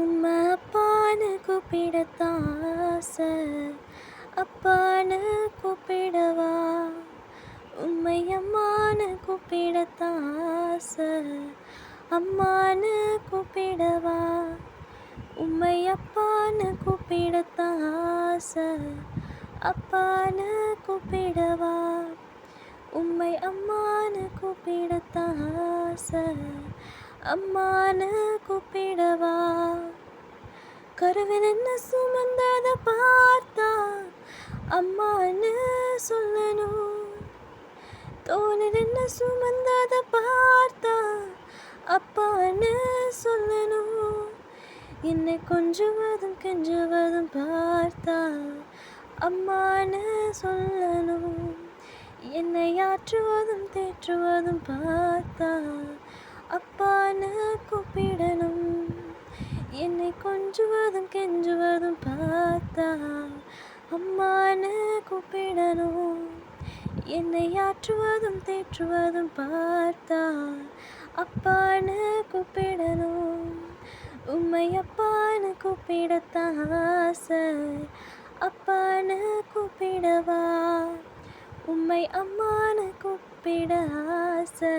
உம்மை அப்பான்னு கூப்பிடத்தான் ஆசை, அப்பான்னு கூப்பிடவா? உம்மை அம்மான்னு கூப்பிடத்தான் ஆசை, அம்மான்னு கூப்பிடவா? உம்மை அப்பான்னு கூப்பிடத்தான் ஆசை, அப்பான்னு கூப்பிடவா? உம்மை அம்மான்னு கூப்பிடத்தான் ஆசை, அம்மான்னு கூப்பிடவா? கருவில் என்ன சுமந்தத பார்த்தா அம்மான்னு சொல்லணும், தோளில் என்ன சுமந்தத பார்த்தா அப்பான்னு சொல்லணும். என்னை கொஞ்சுவதும் கெஞ்சுவதும் பார்த்தா அம்மான்னு சொல்லணும். என்னை ஆற்றுவதும் தேற்றுவதும் பார்த்தா அப்பான்னு கூப்பிடணும். என்னை கொஞ்சுவதும் கெஞ்சுவதும் பார்த்தா அம்மான்னு கூப்பிடணும். என்னை ஆற்றுவதும் தேற்றுவதும் பார்த்தா அப்பான்னு கூப்பிடணும். உம்மை அப்பான்னு கூப்பிடத்தான் ஆசை, அப்பான்னு கூப்பிடவா? உம்மை அம்மான்னு கூப்பிட ஆசை,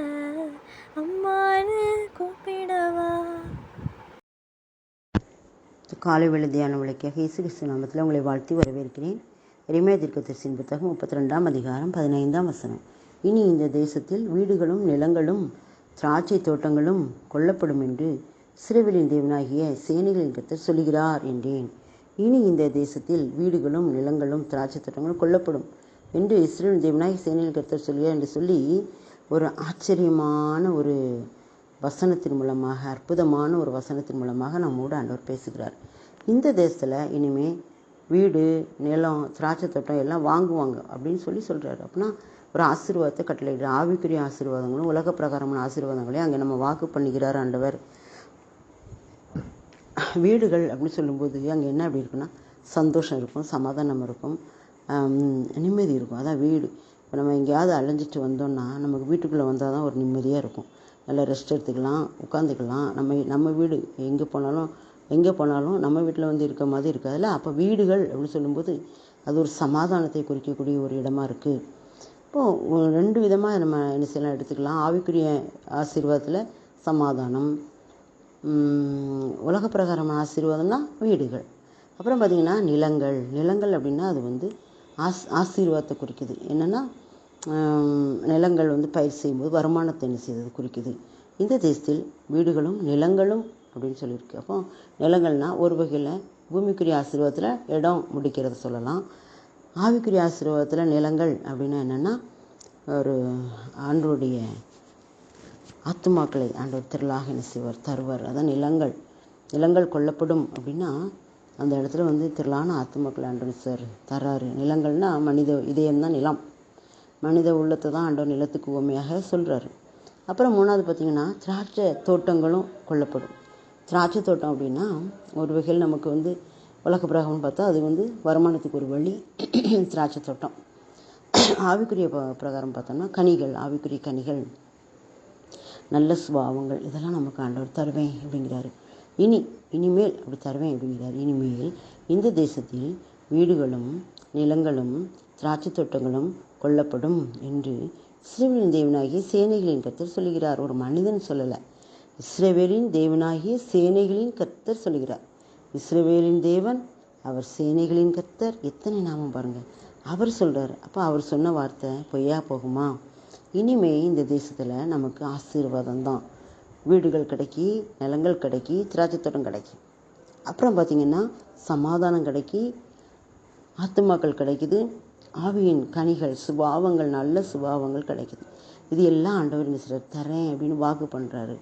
அம்மான்னு கூப்பிடவா? காலை வேளை தியான விளக்கியாக இயேசு கிறிஸ்து நாமத்தில் உங்களை வாழ்த்தி வரவேற்கிறேன். எரேமியா தீர்க்கதரிசியின் புத்தகம் 32ஆம் அதிகாரம் 15ஆம் வசனம். இனி இந்த தேசத்தில் வீடுகளும் நிலங்களும் திராட்சை தோட்டங்களும் கொல்லப்படும் என்று இஸ்ரவேலின் தேவனாகிய சேனைகளின் கர்த்தர் சொல்கிறார் என்றேன். இனி இந்த தேசத்தில் வீடுகளும் நிலங்களும் திராட்சை தோட்டங்களும் கொல்லப்படும் என்று இஸ்ரவேலின் தேவனாகிய சேனைகளின் கர்த்தர் சொல்கிறார் என்று சொல்லி ஒரு ஆச்சரியமான ஒரு வசனத்தின் மூலமாக, அற்புதமான ஒரு வசனத்தின் மூலமாக நம்மோடு ஆண்டவர் பேசுகிறார். இந்த தேசத்தில் இனிமே வீடு, நிலம், திராட்சை தோட்டம் எல்லாம் வாங்குவாங்க அப்படின்னு சொல்கிறாரு. அப்படின்னா ஒரு ஆசீர்வாதத்தை கட்டளையிடுற ஆவிக்குரிய ஆசீர்வாதங்களும் உலக பிரகாரமான ஆசீர்வாதங்களையும் அங்கே நம்ம வாக்கு பண்ணுகிறார் ஆண்டவர். வீடுகள் அப்படின்னு சொல்லும்போது அங்கே என்ன அப்படி இருக்குன்னா சந்தோஷம் இருக்கும், சமாதானம் இருக்கும், நிம்மதி இருக்கும். அதான் வீடு. இப்போ நம்ம எங்கேயாவது அலைஞ்சிட்டு வந்தோம்னா நமக்கு வீட்டுக்குள்ளே வந்தால் தான் ஒரு நிம்மதியாக இருக்கும். நல்லா ரெஸ்ட் எடுத்துக்கலாம், உட்காந்துக்கலாம். நம்ம வீடு எங்கே போனாலும் நம்ம வீட்டில் வந்து இருக்க மாதிரி இருக்காதுல்ல. அப்போ வீடுகள் அப்படின்னு சொல்லும்போது அது ஒரு சமாதானத்தை குறிக்கக்கூடிய ஒரு இடமா இருக்குது. இப்போது 2 விதமாக நம்ம என்ன செய்யலாம் எடுத்துக்கலாம். ஆவிக்குரிய ஆசீர்வாதத்தில் சமாதானம், உலக பிரகாரமான ஆசீர்வாதம்னா வீடுகள். அப்புறம் பார்த்திங்கன்னா நிலங்கள் அப்படின்னா அது வந்து ஆசீர்வாதத்தை குறிக்குது. என்னென்னா நிலங்கள் வந்து பயிர் செய்யும்போது வருமானத்தை என்ன செய்தது குறிக்குது. இந்த தேசத்தில் வீடுகளும் நிலங்களும் அப்படின்னு சொல்லியிருக்கு. அப்போ நிலங்கள்னால் ஒரு வகையில் பூமிக்குரிய ஆசீர்வாதத்தில் இடம் முடிக்கிறத சொல்லலாம். ஆவிக்குரிய ஆசீர்வாதத்தில் நிலங்கள் அப்படின்னா என்னென்னா ஒரு ஆண்டவருடைய ஆத்துமாக்களை ஆண்டவர் திரளாக என்ன செய்வார், தருவார். அதான் நிலங்கள் கொல்லப்படும் அப்படின்னா அந்த இடத்துல வந்து திரளான ஆத்துமாக்களை ஆண்டவர் தர்றாரு. நிலங்கள்னால் மனித இதயம்தான் நிலம், மனித உள்ளத்தை தான் ஆண்டவர் நிலத்துக்கு உவமையாக சொல்கிறாரு. அப்புறம் 3வது பார்த்திங்கன்னா திராட்சை தோட்டங்களும் கொல்லப்படும். திராட்சை தோட்டம் அப்படின்னா ஒரு வகையில் நமக்கு வந்து உலக பிரகாரம்னு பார்த்தா அது வந்து வருமானத்துக்கு ஒரு வழி திராட்சை தோட்டம். ஆவிக்குரிய பிரகாரம் பார்த்தோம்னா கனிகள், ஆவிக்குரிய கனிகள், நல்ல சுபாவங்கள், இதெல்லாம் நமக்கு ஆண்டவர் தருவேன் அப்படிங்கிறாரு. இனிமேல் அப்படி தருவேன் அப்படிங்கிறார். இனிமேல் இந்த தேசத்தில் வீடுகளும் நிலங்களும் திராட்சை தோட்டங்களும் கொல்லப்படும் என்று இஸ்ரவேலின் தேவனாகிய சேனைகளின் கர்த்தர் சொல்கிறார். ஒரு மனிதன் சொல்லலை, இஸ்ரவேலின் தேவனாகிய சேனைகளின் கர்த்தர் சொல்கிறார். இஸ்ரவேலின் தேவன், அவர் சேனைகளின் கர்த்தர். எத்தனை நாமம் பாருங்கள், அவர் சொல்கிறார். அப்போ அவர் சொன்ன வார்த்தை பொய்யா போகுமா? இனிமே இந்த தேசத்தில் நமக்கு ஆசீர்வாதம் தான். வீடுகள் கிடைக்கி, நிலங்கள் கிடைக்கி, திராட்சை தோட்டம் கிடைக்கி. அப்புறம் பார்த்திங்கன்னா சமாதானம் கிடைக்கி, ஆத்துமாக்கள் கிடைக்குது, ஆவியின் கனிகள், சுபாவங்கள், நல்ல சுபாவங்கள் கிடைக்குது. இது எல்லாம் ஆண்டவர் நிச்சயம் தரேன் அப்படின்னு வாக்கு பண்ணுறாரு.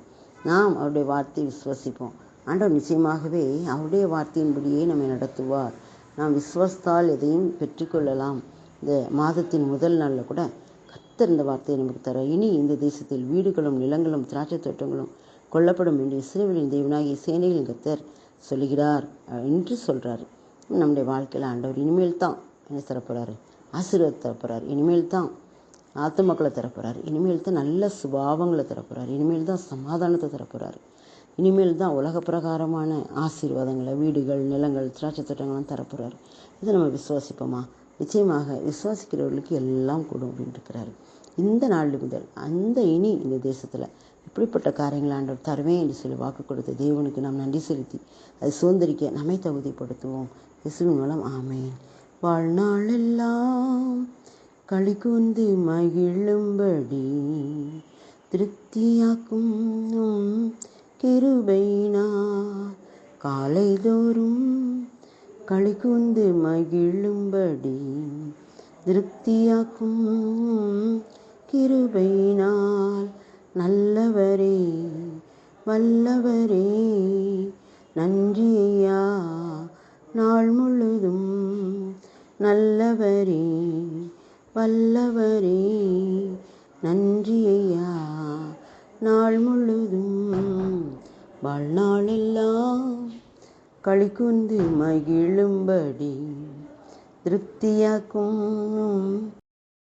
நாம் அவருடைய வார்த்தையை விசுவாசிப்போம். ஆண்டவர் நிச்சயமாகவே அவருடைய வார்த்தையின்படியே நம்மை நடத்துவார். நாம் விசுவாசத்தால் எதையும் பெற்றுக்கொள்ளலாம். இந்த மாதத்தின் முதல் நாளில் கூட கர்த்தர் இந்த வார்த்தையை நமக்கு தர. இனி இந்த தேசத்தில் வீடுகளும் நிலங்களும் திராட்சை தோட்டங்களும் கொல்லப்படும் என்று இஸ்ரவேலின் தேவனாகிய சேனைகளின் கர்த்தர் சொல்கிறார் என்று சொல்கிறாரு. நம்முடைய வாழ்க்கையில் ஆண்டவர் இனிமேல் தான் என்ன தரப்போகிறாரு, ஆசீர்வாதத்தை தரப்போகிறார். இனிமேல் தான் ஆத்துமக்களை தரப்போகிறார். இனிமேல் தான் நல்ல சுபாவங்களை தரப்போகிறார். இனிமேல் தான் சமாதானத்தை தரப்போகிறார். இனிமேல் தான் உலக பிரகாரமான ஆசீர்வாதங்களை, வீடுகள், நிலங்கள், திராட்சை தோட்டங்கள்லாம் தரப்போகிறாரு. இதை நம்ம விசுவாசிப்போமா? நிச்சயமாக விசுவாசிக்கிறவர்களுக்கு எல்லாம் கூடும் அப்படின்னு இருக்கிறாரு. இந்த நாள் முதல் இனி இந்த தேசத்தில் இப்படிப்பட்ட காரியங்கள் ஆண்டவர் தருவேன் என்று சொல்லி வாக்கு கொடுத்த தேவனுக்கு நாம் நன்றி செலுத்தி அதை சுதந்திரிக்க நம்மை தகுதிப்படுத்துவோம். இயேசுவின் மூலம் ஆமேன். வாழ்நாளெல்லாம் களி கூர்ந்து மகிழும்படி திருப்தியாக்கும் கிருபையினார் காலைதோறும் களி கூர்ந்து மகிழும்படி திருப்தியாக்கும் கிருபையினால் நல்லவரே வல்லவரே நன்றி ஐயா நாள் முழுதும். நல்லவரே வல்லவரே நன்றி ஐயா நாள் முழுதும். வாழ்நாளெல்லாம் களி கூர்ந்து மகிழும்படி திருப்தியாக்கும்